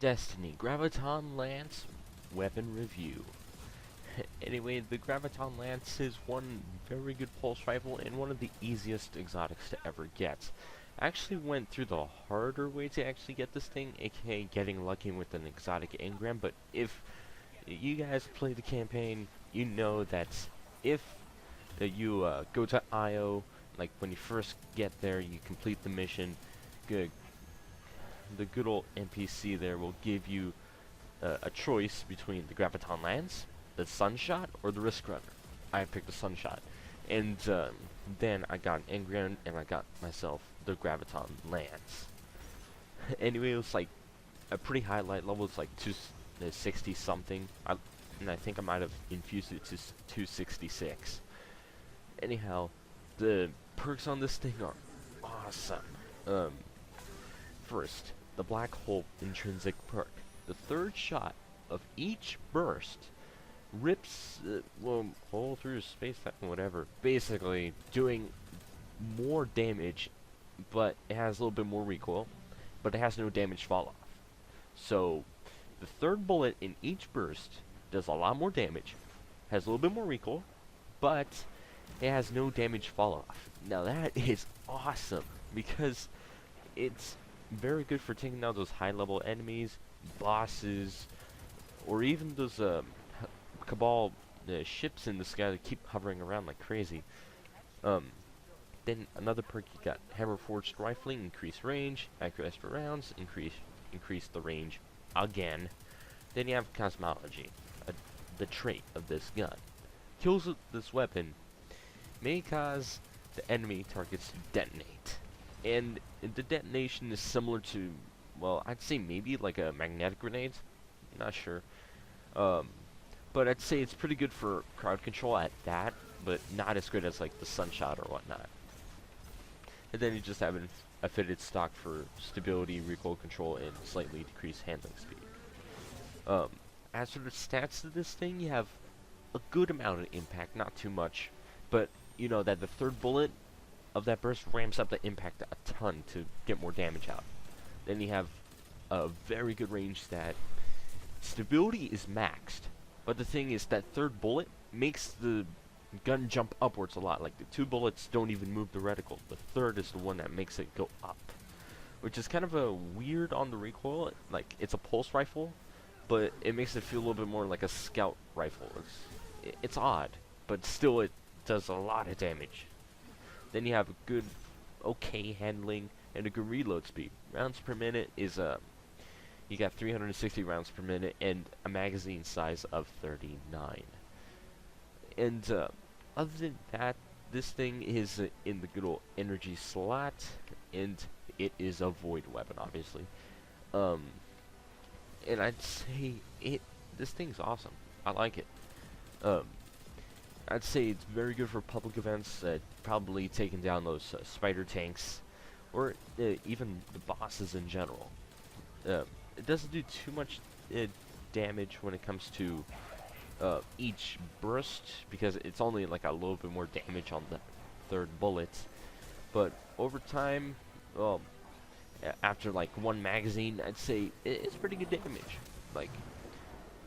Destiny Graviton Lance weapon review. Anyway, the Graviton Lance is one very good pulse rifle and one of the easiest exotics to ever get. I actually went through the harder way to actually get this thing, aka getting lucky with an exotic engram, but if you guys play the campaign, you know that if you go to IO, like when you first get there, you complete the mission, the good old NPC there will give you a choice between the Graviton Lance, the Sunshot, or the Risk Runner. I picked the Sunshot. And then I got an engram and I got myself the Graviton Lance. Anyway, it was like a pretty high light level. It's like 260 something. And I think I might have infused it to 266. Anyhow, the perks on this thing are awesome. First, the Black Hole intrinsic perk. The third shot of each burst rips, hole through space, whatever. Basically, doing more damage, but it has a little bit more recoil, but it has no damage fall off. So, the third bullet in each burst does a lot more damage, has a little bit more recoil, but it has no damage fall off. Now that is awesome, because it's very good for taking down those high level enemies, bosses, or even those Cabal ships in the sky that keep hovering around like crazy. Then another perk, you got Hammer Forged Rifling, increase range, accuracy for rounds, increase the range again. Then you have Cosmology, the trait of this gun. Kills with this weapon may cause the enemy targets to detonate. And the detonation is similar to, well, I'd say maybe like a magnetic grenade. Not sure. But I'd say it's pretty good for crowd control at that, but not as good as like the Sunshot or whatnot. And then you just have a fitted stock for stability, recoil control, and slightly decreased handling speed. As for the stats of this thing, you have a good amount of impact, not too much, but you know that the third bullet of that burst ramps up the impact a ton to get more damage out. Then you have a very good range stat. Stability is maxed, but the thing is that third bullet makes the gun jump upwards a lot. Like the two bullets don't even move the reticle. The third is the one that makes it go up, which is kind of a weird on the recoil. Like it's a pulse rifle, but it makes it feel a little bit more like a scout rifle. It's odd, but still it does a lot of damage. Then you have a good, okay handling and a good reload speed. Rounds per minute is you got 360 rounds per minute and a magazine size of 39. And other than that, this thing is in the good old energy slot, and it is a void weapon, obviously. And I'd say this thing's awesome. I like it. I'd say it's very good for public events, probably taking down those spider tanks, or even the bosses in general. It doesn't do too much damage when it comes to each burst, because it's only like a little bit more damage on the third bullet. But over time, well, after like one magazine, I'd say it's pretty good damage. Like,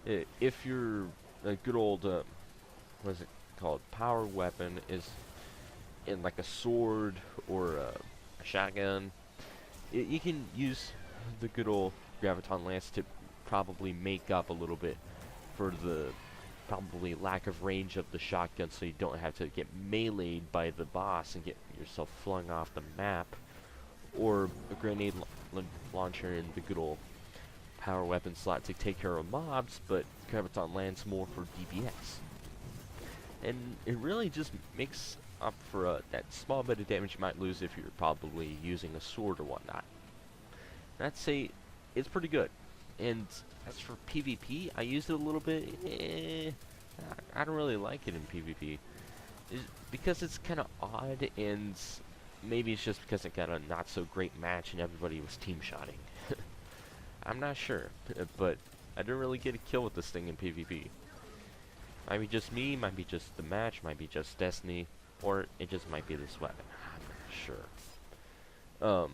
if you're a good old, what is it called, power weapon is in like a sword or a shotgun, you can use the good old Graviton Lance to probably make up a little bit for the probably lack of range of the shotgun, so you don't have to get meleeed by the boss and get yourself flung off the map, or a grenade launcher in the good old power weapon slot to take care of mobs, but Graviton Lance more for DPS. And it really just makes up for that small bit of damage you might lose if you're probably using a sword or whatnot. And I'd say it's pretty good. And as for PvP, I used it a little bit. I don't really like it in PvP. Because it's kind of odd, and maybe it's just because it got a not so great match and everybody was team shotting. I'm not sure, but I didn't really get a kill with this thing in PvP. Might be just me, might be just the match, might be just Destiny, or it just might be this weapon. I'm not sure.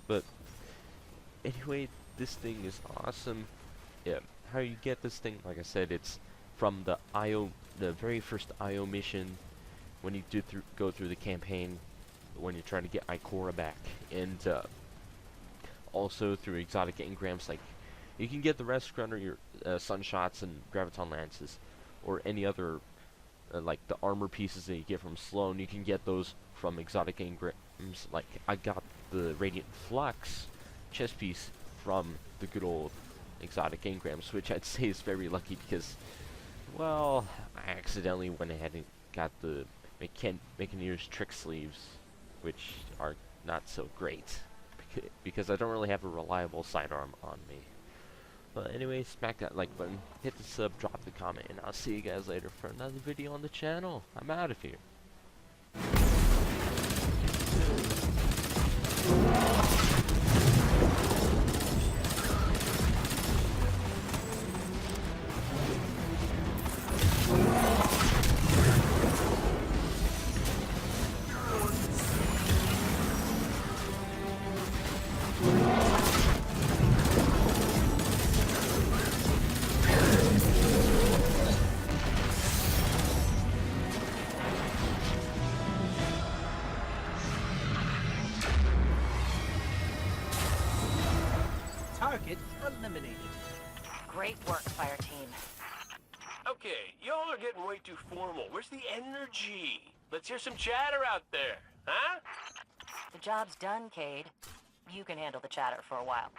But anyway, this thing is awesome. Yeah, how you get this thing, like I said, it's from the the very first IO mission when you go through the campaign when you're trying to get Ikora back, and also through exotic engrams. Like you can get the Rest Runner, your Sunshots and Graviton Lances, or any other like the armor pieces that you get from Sloan. You can get those from exotic engrams. Like I got the Radiant Flux chest piece from the good old exotic engrams, which I'd say is very lucky because, well, I accidentally went ahead and got the Mechaniers trick sleeves, which are not so great because I don't really have a reliable sidearm on me. But anyway, smack that like button, hit the sub, drop the comment, and I'll see you guys later for another video on the channel. I'm out of here. Target eliminated. Great work, fire team. Okay, y'all are getting way too formal. Where's the energy? Let's hear some chatter out there, huh? The job's done, Cade. You can handle the chatter for a while.